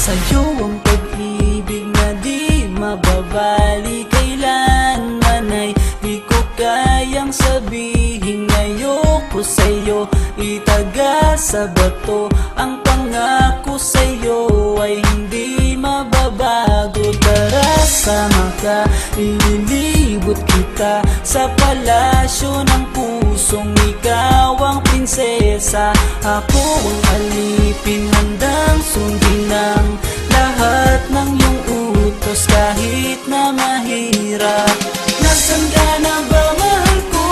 Sa'yo ang pag-ibig na di mababali, kailanman ay di ko kayang sabihin. Ayoko sa'yo itaga sa bato, ang pangako sa'yo ay hindi mababago. Tara sama ka, ililibot kita sa palasyo ng pusong ikaw ang prinsesa. Ako ang alipin, handang sundin ng lahat ng iyong utos kahit na mahirap. Nasaan ka na ba, mahal ko?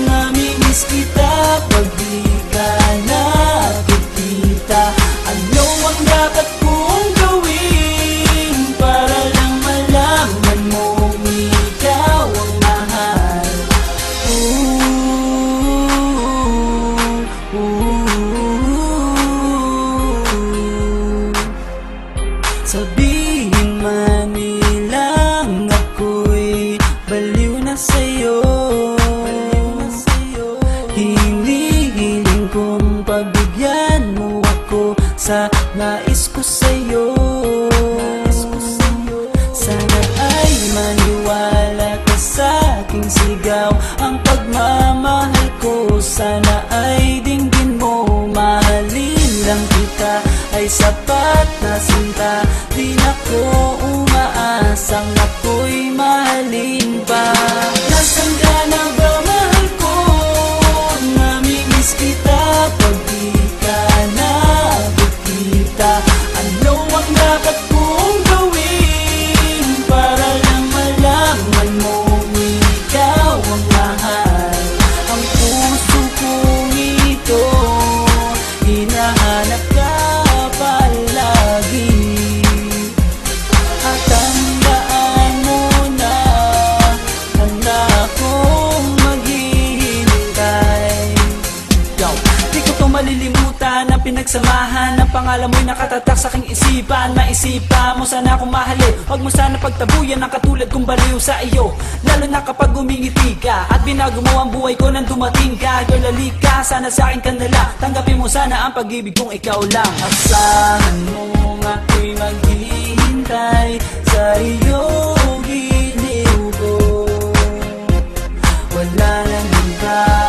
Namimiss kita pag di ka nakikita. Ano ang dapat kong gawin para lang malaman mong ikaw ang mahal? Sabihin man nilang ako'y baliw na sa'yo, hinihiling kong pagbigyan mo ako sa nais ko sa'yo. Sana ay maniwala ka sa aking sigaw, ang pagmamahal ko sana ay dinggin mo. Mahalin lang kita ay sapat na sinta, di na ko umaasang ako'y mahalin pa. Nasaan ka na ba, mahal ko? Namimiss kita pag di ka nakikita. Ano ang dapat kong gawin para lang malaman mong ikaw ang mahal? Ang puso kong ito hinahanap ka palagi, at tandaan mo na handa akong maghihintay. Yo, di ko to malilimutan ang pinagsamahan, ang pangalan mo'y nakatatak sa aking isipan. Maisipan mo sana akong mahalin, huwag mo sana pagtabuyan ang katulad kong baliw sa iyo. Lalo na kapag umingiti ka at binago mo ang buhay ko nang dumating ka. Girl, halika, sana sa akin ka nala, tanggapin mo sana ang pag-ibig kong ikaw lang. Asahan mo ako'y maghihintay sa iyong giliw ko, wala nang iba.